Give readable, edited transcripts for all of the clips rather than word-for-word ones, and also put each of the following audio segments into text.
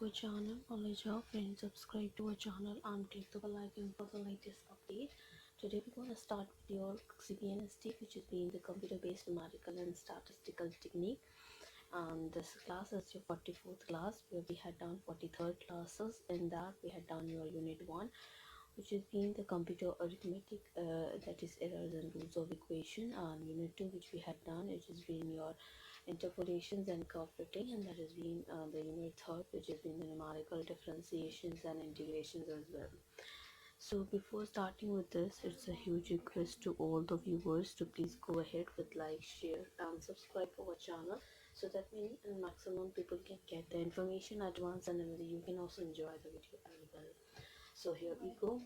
our channel or let your friends subscribe to our channel and click the bell icon for the latest update. Today we're going to start with your CPNST, which is being the computer-based numerical and statistical technique. And this class is your 44th class, where we had done 43rd classes. In that we had done your unit 1, which is being the computer arithmetic, that is errors and rules of equation, and unit 2, which we had done, it is being your interpolations and curve fitting, and that has been the unit 3rd, which has been the numerical differentiations and integrations as well. So before starting with this, it's a huge request to all the viewers to please go ahead with like, share and subscribe to our channel, so that many and maximum people can get the information at once, and you can also enjoy the video as well. So here we go.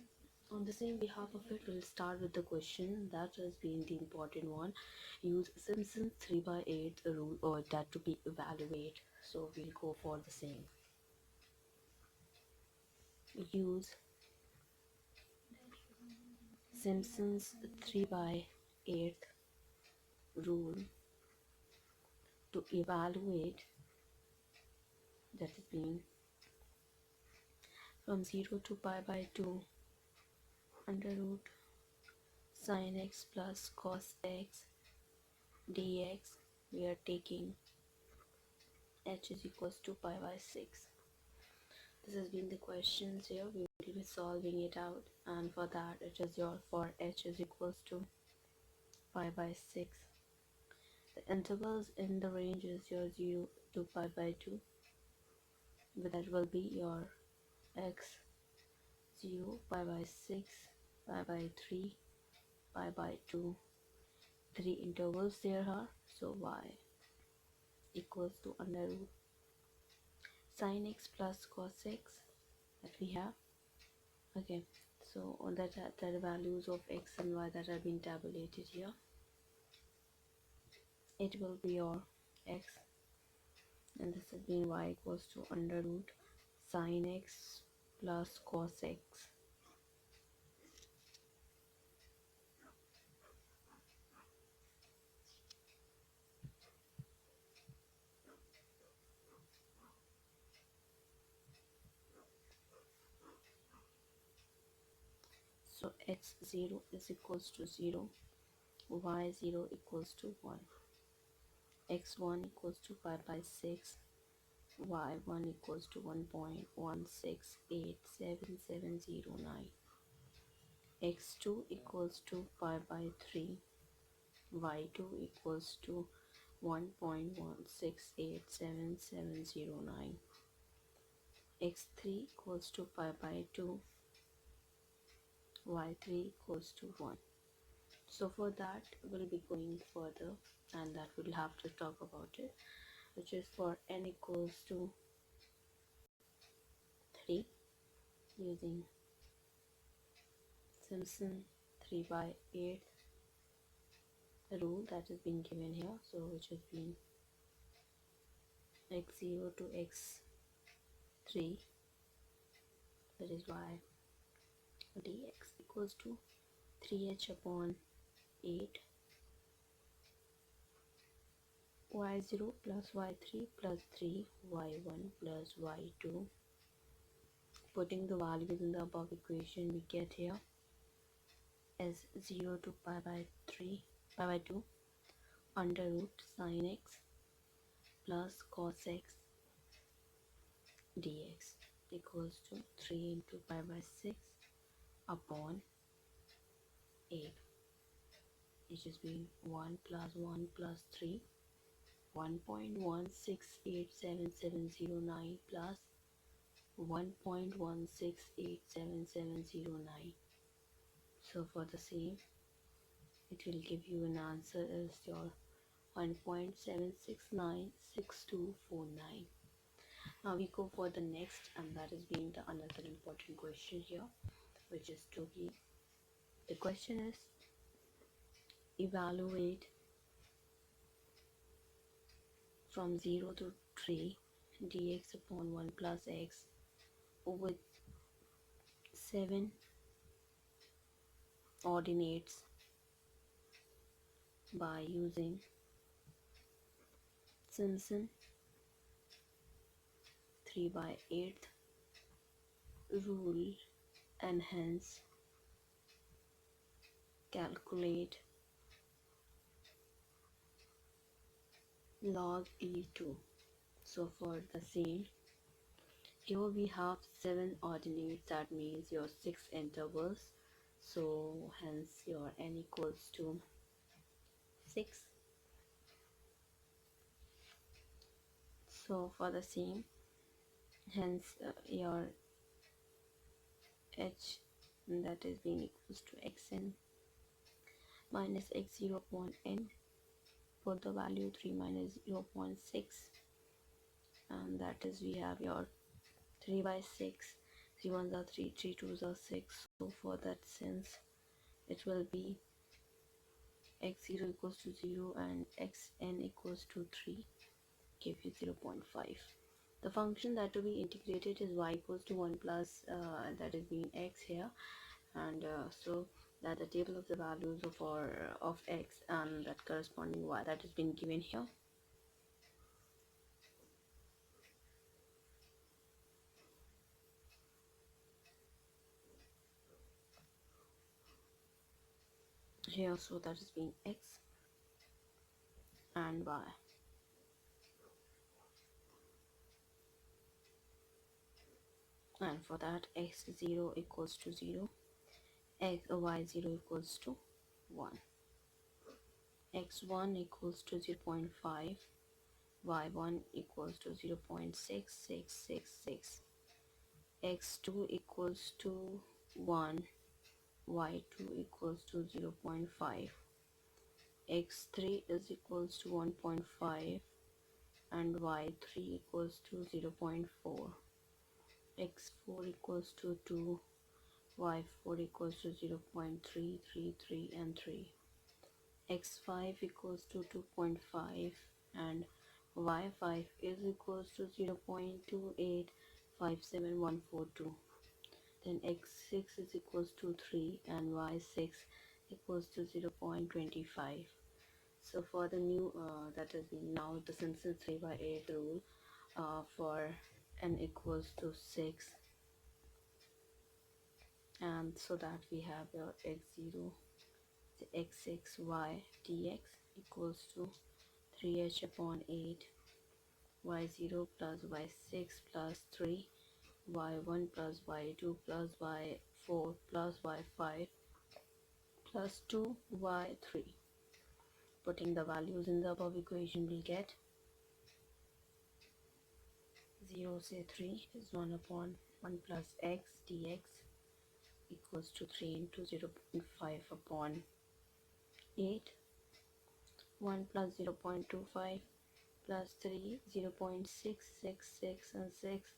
On the same behalf of it, we'll start with the question that has been the important one. Use Simpson's 3/8 rule or that to be evaluate. So we'll go for the same. Use Simpson's 3/8 rule to evaluate, that is being from 0 to pi/2 under root sin x plus cos x dx. We are taking h is equals to pi/6. This has been the questions here. We will be solving it out, and for that it is your for h is equals to pi/6. The intervals in the range is your 0 to pi/2, but that will be your x 0, pi/6, pi/3, pi/2. 3 intervals there are, so y equals to under root sin x plus cos x that we have. Okay, so on that the values of x and y that have been tabulated here, it will be your x, and this has been y equals to under root sin x plus cos x. So x0 is equals to 0, y0 equals to 1, x1 equals to pi/6, y1 equals to 1.16877709, x2 equals to pi/3, y2 equals to 1.16877709, x3 equals to pi/2, y3 equals to 1. So for that we'll be going further, and that we'll have to talk about it, which is for n equals to 3, using Simpson 3/8 rule that has been given here, so which has been x0 to x3, that is y dx equals to 3h upon 8, y0 plus y3 plus 3, y1 plus y2. Putting the values in the above equation, we get here as 0 to pi/2 under root sin x plus cos x dx equals to 3 into pi/6 upon 8, which has been 1 plus 1 plus 3, 1.16877709 plus 1.16877709. So for the same, it will give you an answer as your 1.7696249. Now we go for the next, and that is being the another important question here, which is to be, the question is evaluate from 0 to 3 dx upon 1 plus x with 7 ordinates by using Simpson 3/8 rule, and hence calculate log E2. So for the same, here we have 7 ordinates, that means your 6 intervals, so hence your n equals to 6. So for the same, hence your h, that is being equals to xn minus x0 upon n, put the value 3 minus 0.6, and that is we have your 3/6. 3 ones are 3, 3 twos are 6, so for that sense it will be x0 equals to 0 and xn equals to 3, give you 0.5. The function that to be integrated is y equals to 1 plus that is being x here, and so that the table of the values of x and that corresponding y that has been given here. Here, so that is being x and y. And for that, x0 equals to 0, y0 equals to 1, x1 equals to 0.5, y1 equals to 0.6666, x2 equals to 1, y2 equals to 0.5, x3 is equals to 1.5, and y3 equals to 0.4, x4 equals to 2, y4 equals to 0.333 and 3, x5 equals to 2.5, and y5 is equals to 0.2857142. Then x6 is equals to 3 and y6 equals to 0.25. So for the new that has been now the Simpson's 3/8 rule for n equals to 6, and so that we have your x0, the x6y dx equals to 3h upon 8, y0 plus y6 plus 3, y1 plus y2 plus y4 plus y5 plus 2y3. Putting the values in the above equation, we get 0 say 3 is 1 upon 1 plus x dx equals to 3 into 0.5 upon 8, 1 plus 0.25 plus 3, 0.666 and 6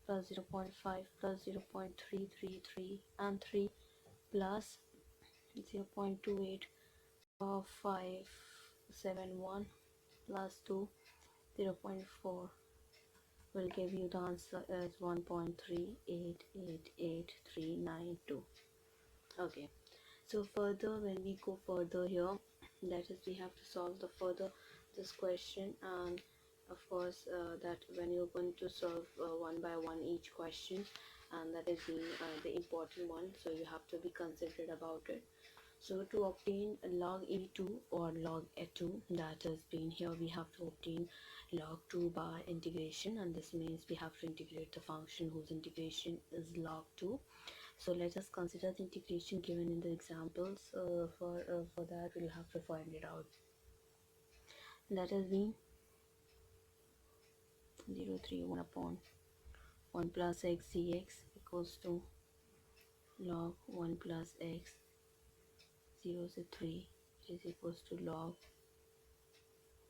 plus 0.5 plus 0.333 and 3 plus 0.28 of 571 plus 2, 0.4 will give you the answer as 1.3888392. Okay, so further, when we go further here, that is we have to solve the further this question, and of course that when you're going to solve one by one each question, and that is the important one, so you have to be considerate about it. So to obtain log E2 or log E2, that has been here, we have to obtain log 2 by integration, and this means we have to integrate the function whose integration is log 2. So let us consider the integration given in the examples. For that we'll have to find it out. That has been 031 upon 1 plus x dx equals to log 1 plus x 0 to 3, which is equals to log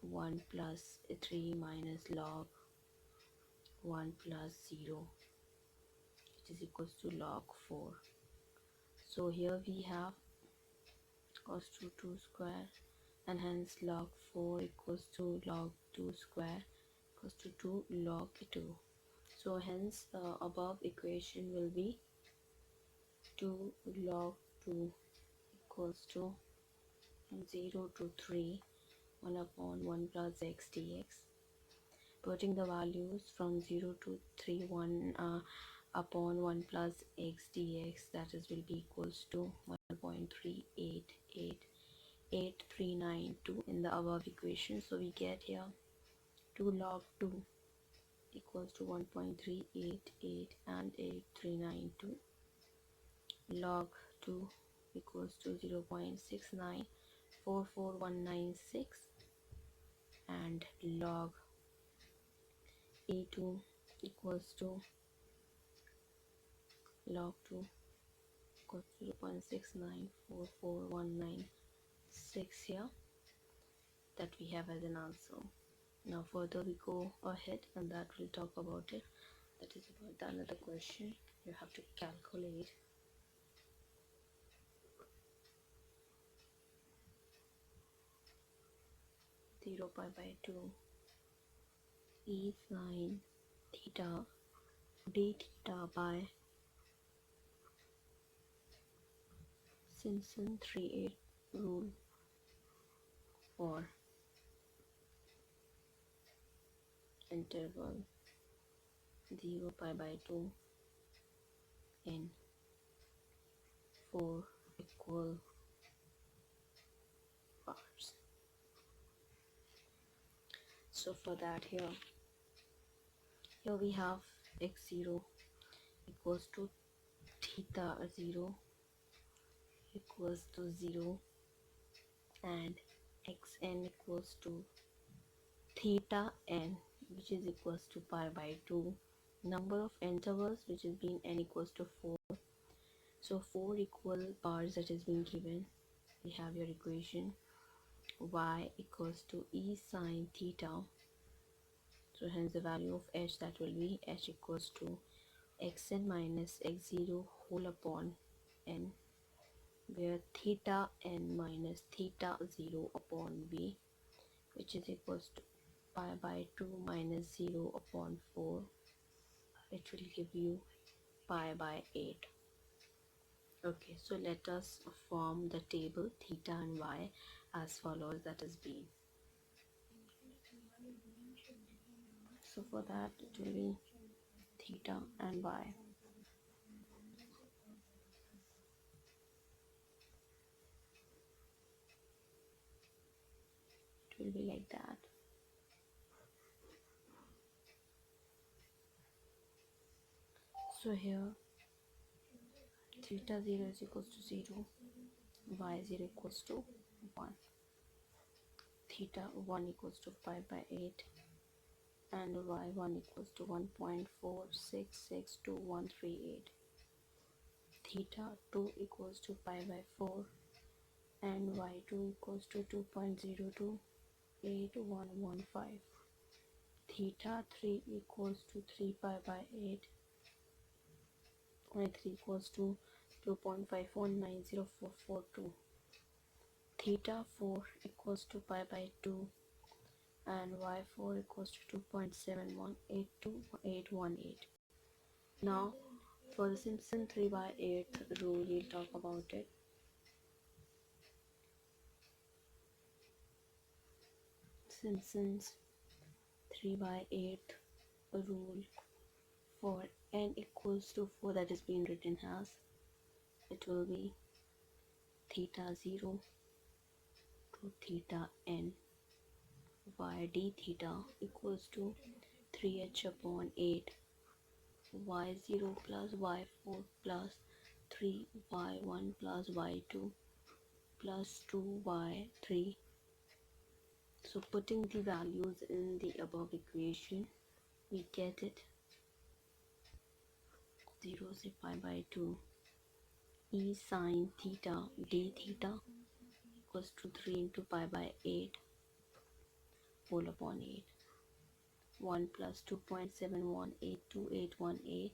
1 plus 3 minus log 1 plus 0, which is equals to log 4. So here we have cos 2 square, and hence log 4 equals to log 2 square equals to 2 log 2. So hence above equation will be 2 log 2 equals to 0 to 3, 1 upon 1 plus x dx. putting the values from 0 to 3 1 upon 1 plus x dx, that is will be equals to 1.388839 in the above equation. So we get here 2 log 2 equals to 1.388 and 8392, log 2 equals to 0.6944196, and log a2 equals to log 2 equals to 0.6944196 here, that we have as an answer. Now further we go ahead and that we'll talk about it. That is about the another question. You have to calculate 0 pi by 2 e sine theta d theta by Simpson 3-8 rule for interval 0 pi by 2 in 4 equal parts. So for that, here we have x0 equals to theta 0 equals to 0, and xn equals to theta n, which is equals to pi by 2. Number of intervals, which is being n equals to 4. So 4 equal parts that is being given. We have your equation y equals to e sine theta. So hence the value of h, that will be h equals to xn minus x0 whole upon n, where theta n minus theta 0 upon b, which is equals to pi by 2 minus 0 upon 4. It will give you pi by 8. Okay, so let us form the table theta and y as follows, that is b. So for that it will be theta and y. It will be like that. So here theta 0 is equals to 0, y 0 equals to 1, theta 1 equals to pi by 8, and y1 equals to 1.4662138. Theta 2 equals to pi by 4, and y2 equals to 2.028115. Theta 3 equals to 3 pi by 8, y3 equals to 2.51904442. Theta 4 equals to pi by 2, and y4 equals to 2.7182818. Now for the Simpson 3 by 8 rule, we'll talk about it. Simpson's 3 by 8 rule for n equals to 4, that is being written as, it will be theta 0 to theta n, y d theta equals to 3h upon 8, y0 plus y4 plus 3y1 plus y2 plus 2y3. So putting the values in the above equation, we get it 0 is pi by 2 e sine theta d theta equals to 3 into pi by 8 whole upon 8, 1 plus 2.7182818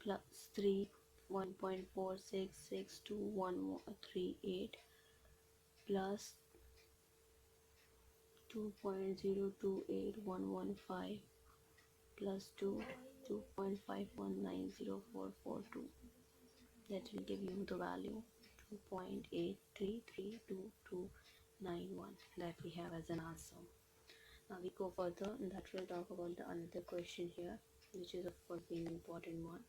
plus 3 1.4662138 plus 2.028115 plus 2.51904442. That will give you the value 2.8332291 that we have as an answer. Now we go further, and that will talk about the another question here, which is of course being an important one.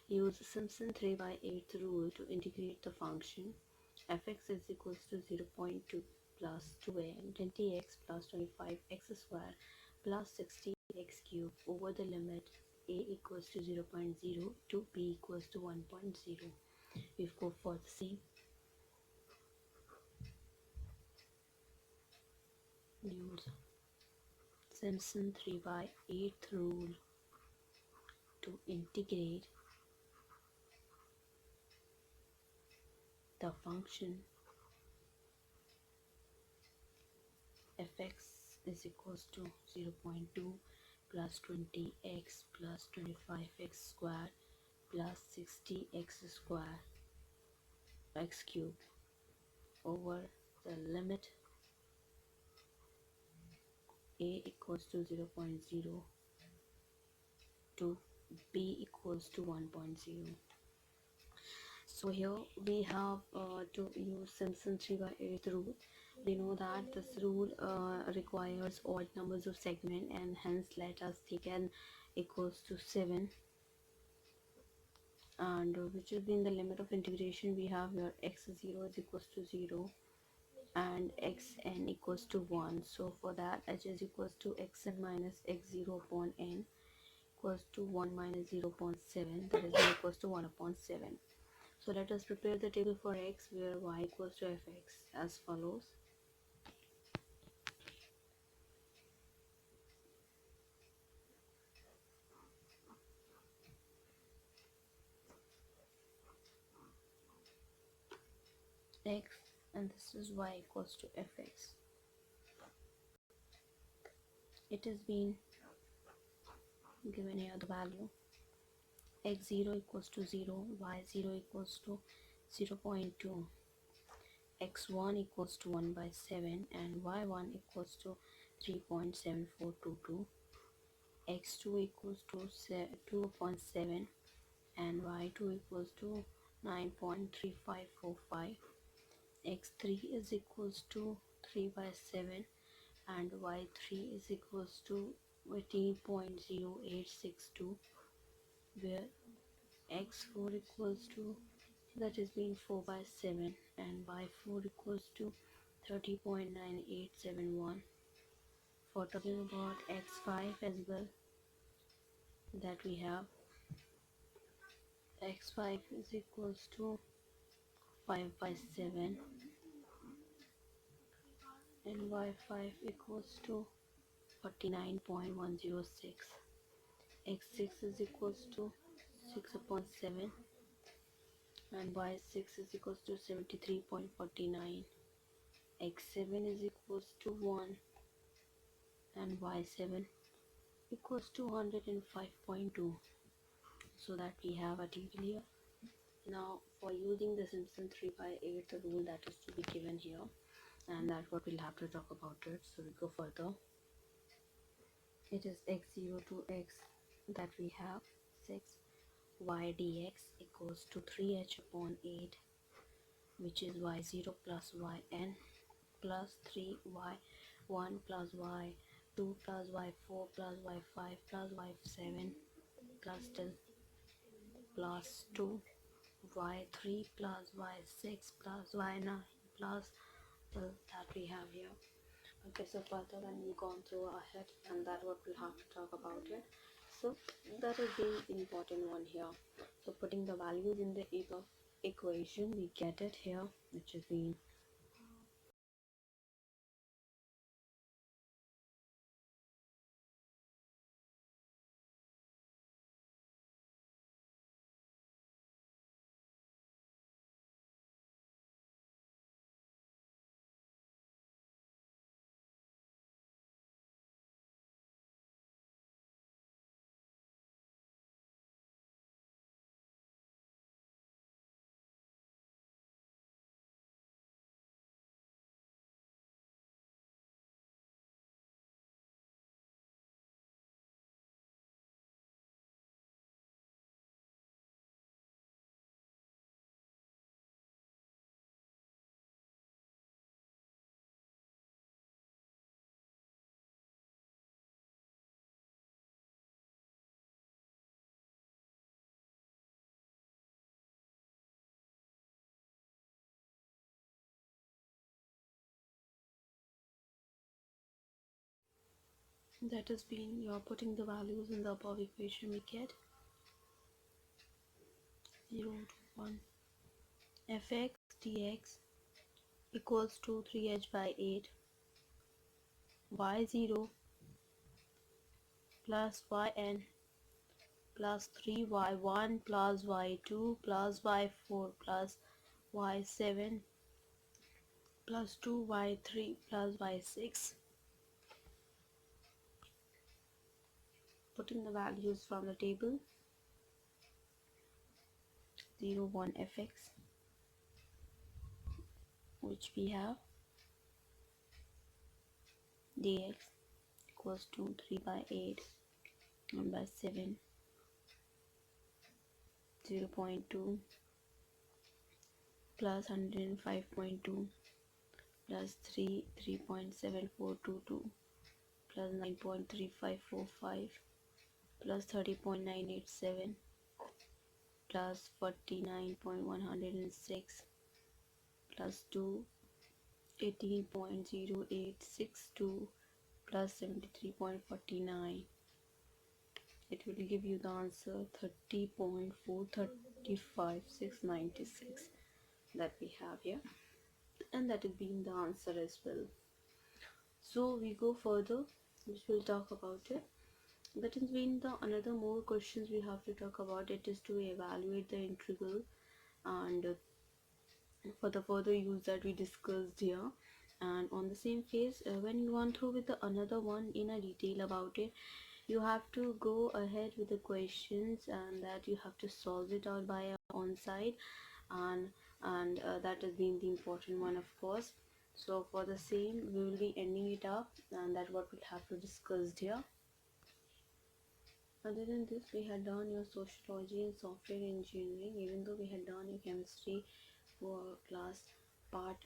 Use Simpson 3 by 8 rule to integrate the function fx is equals to 0.2 plus 2n 20x plus 25x squared plus 60x cubed over the limit a equals to 0.0 to b equals to 1.0. We go for the same. Use Simpson 3 by 8 rule to integrate the function fx is equals to 0.2 plus 20x plus 25x squared plus 60x squared x cubed over the limit a equals to 0.0 to b equals to 1.0. So here we have to use Simpson 3 by 8 rule. We know that this rule requires odd numbers of segment, and hence let us take n equals to 7, and which will be in the limit of integration. We have here x0 is equals to 0 and xn equals to 1. So for that, h is equals to xn minus x0 upon n equals to 1 minus 0.7, that is equals to 1 upon 7. So let us prepare the table for x, where y equals to fx as follows. X, and this is y equals to fx. It has been given here the value x0 equals to 0, y0 equals to 0.2, x1 equals to 1 by 7, and y1 equals to 3.7422, x2 equals to 2.7, and y2 equals to 9.3545, x3 is equals to 3 by 7, and y3 is equals to 18.0862, where x4 equals to, that is being 4 by 7, and y4 equals to 30.9871. For talking about x5 as well, that we have x5 is equals to 5 by 7, and y5 equals to 49.106. x6 is equals to 6 upon 7, and y6 is equals to 73.49. x7 is equals to 1, and y7 equals to 105.2. So that we have a table here. Now for using the Simpson 3 by 8 rule, that is to be given here, and that's what we'll have to talk about it. So we go further. It is x0 to x, that we have 6 y dx equals to 3h upon 8, which is y0 plus yn plus 3y1 plus y2 plus y4 plus y5 plus y7 plus till plus 2 y3 plus y6 plus y9 plus that we have here. Okay, so further when we gone through ahead, and that what we'll have to talk about it. So that is the important one here. So putting the values in the above equation, we get it here, which is being That has been you're putting the values in the above equation. We get 0 to 1 fx dx equals to 3h by 8 y0 plus yn plus 3y1 plus y2 plus y4 plus y7 plus 2y3 plus y6. Putting the values from the table, 0 1 fx, which we have dx equals to 3 by 8 1 by 7, 0.2 plus 105.2 plus 3 3.7422 plus 9.3545 plus 30.987 plus 49.106 plus 2 18.0862 plus 73.49. It will give you the answer 30.435696 that we have here, and that will be the answer as well. So we go further, which we'll talk about it. That has been the another more questions we have to talk about. It is to evaluate the integral, and for the further use that we discussed here. And on the same case, when you want through with the another one in a detail about it, you have to go ahead with the questions, and that you have to solve it out by your own side, and that has been the important one, of course. So for the same, we will be ending it up, and that what we'll have to discuss here. Other than this, we had done your sociology and software engineering, even though we had done your chemistry for class part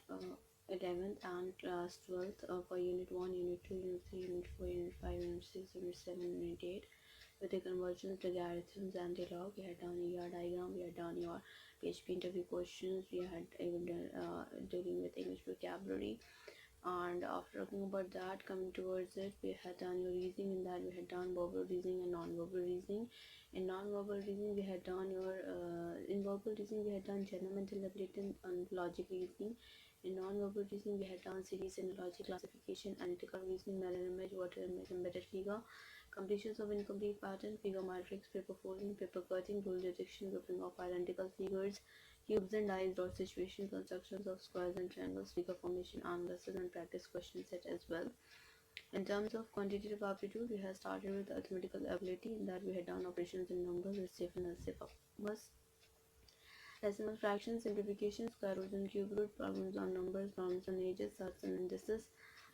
11th and class 12th for unit 1, unit 2, unit 3, unit 4, unit 5, unit 6, unit 7, unit 8. With the conversions, logarithms, and the log, we had done your diagram, we had done your PHP interview questions, we had even done dealing with English vocabulary. And after talking about that, coming towards it, we had done your reasoning. In that, we had done verbal reasoning and non-verbal reasoning. In non-verbal reasoning, we had done your in verbal reasoning, we had done general mental ability and logic reasoning. In non-verbal reasoning, we had done series and logic classification, analytical reasoning, mirror image, water image, embedded figure, completions of incomplete pattern, figure matrix, paper folding, paper cutting, rule detection, grouping of identical figures, cubes and dice, dot situation, constructions of squares and triangles, figure formation, analysis, and practice question set as well. In terms of quantitative aptitude, we have started with arithmetical ability, in that we had done operations in numbers, receive and receive numbers, decimal fractions, simplification, square root and cube root, problems on numbers, problems on ages, surds and indices,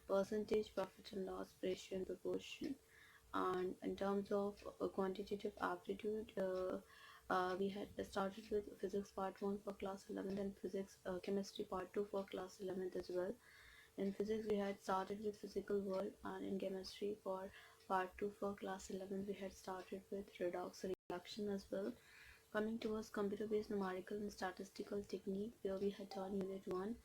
percentage, profit and loss, ratio and proportion. And in terms of quantitative aptitude, we had started with physics part 1 for class 11th, and physics chemistry part 2 for class 11th as well. In physics, we had started with physical world, and in chemistry for part 2 for class 11th, we had started with redox reaction as well. Coming towards computer-based numerical and statistical technique, where we had done unit 1.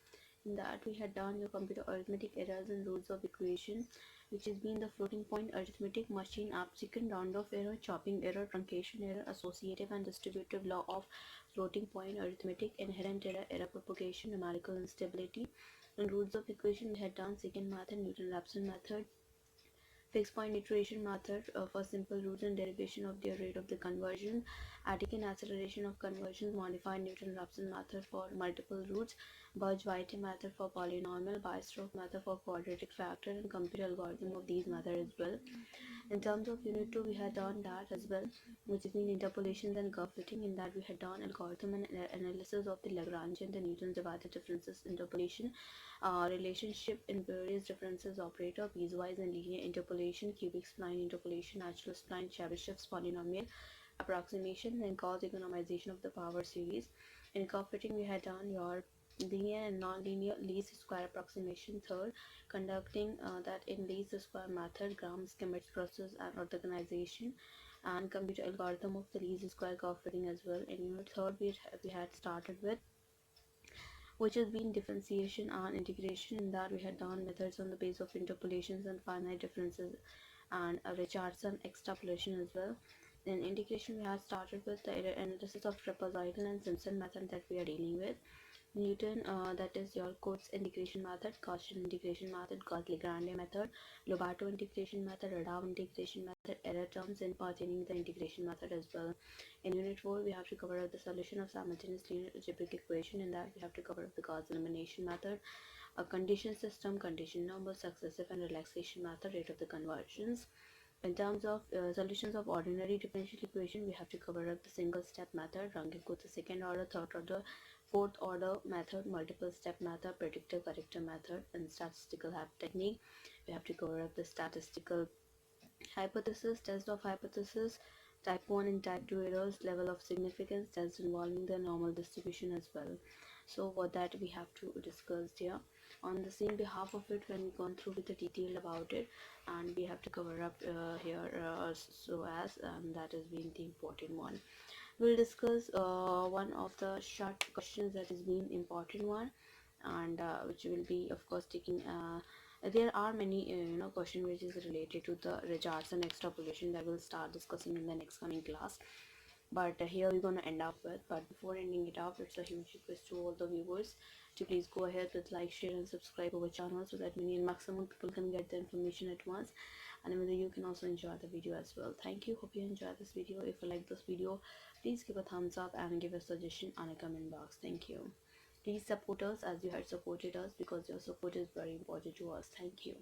In that, we had done your computer arithmetic errors and rules of equation, which has been the floating point arithmetic, machine absecant, round-off error, chopping error, truncation error, associative and distributive law of floating point arithmetic, inherent error, error propagation, numerical instability. In rules of equation, we had done secant method, Newton-Raphson method, fixed point iteration method for simple roots and derivation of their rate of the conversion, attic and acceleration of conversions, modified Newton-Raphson method for multiple roots, Burge-White method for polynomial, Weierstrass method for quadratic factor, and computer algorithm of these methods as well. In terms of unit 2, we had done that as well, which has been interpolations and curve fitting. In that, we had done algorithm and analysis of the Lagrangian, the Newton's divided differences, interpolation, relationship in various differences operator, piecewise and linear interpolation, cubic spline interpolation, natural spline, Chebyshev's polynomial approximation, and cause economization of the power series. In curve fitting, we had done your linear and non-linear least square approximation. Third, conducting that in least square method, gram schematics process and orthogonization, and computer algorithm of the least square curve fitting as well. In unit third, we had started with, which has been differentiation and integration. In that, we had done methods on the base of interpolations and finite differences and a Richardson extrapolation as well. Then integration, we have started with the analysis of trapezoidal and Simpson method that we are dealing with. Newton, that is your Cotes integration method, Gaussian integration method, Gauss-Lagrange method, Lobato integration method, Radan integration method, error terms in pertaining the integration method as well. In unit 4, we have to cover up the solution of simultaneous linear algebraic equation. In that, we have to cover up the Gauss elimination method, a condition system, condition number, successive and relaxation method, rate of the conversions. In terms of solutions of ordinary differential equation, we have to cover up the single step method, ranking with the second order, third order, fourth order method, multiple step method, predictor corrector method, and statistical technique. We have to cover up the statistical hypothesis, test of hypothesis, type 1 and type 2 errors, level of significance, tests involving the normal distribution as well. So what that we have to discuss here. On the same behalf of it, when we gone through with the detail about it, and we have to cover up here so as that is being the important one. We'll discuss one of the short questions that is being important one, and which will be of course taking there are many question which is related to the Richardson extrapolation that we'll start discussing in the next coming class, but here we're gonna end up with. But before ending it up, it's a huge request to all the viewers to please go ahead with like, share and subscribe our channel so that many and maximum people can get the information at once, and whether you can also enjoy the video as well. Thank you, hope you enjoy this video. If you like this video, please give a thumbs up and give a suggestion on a comment box. Thank you. Please support us as you had supported us, because your support is very important to us. Thank you.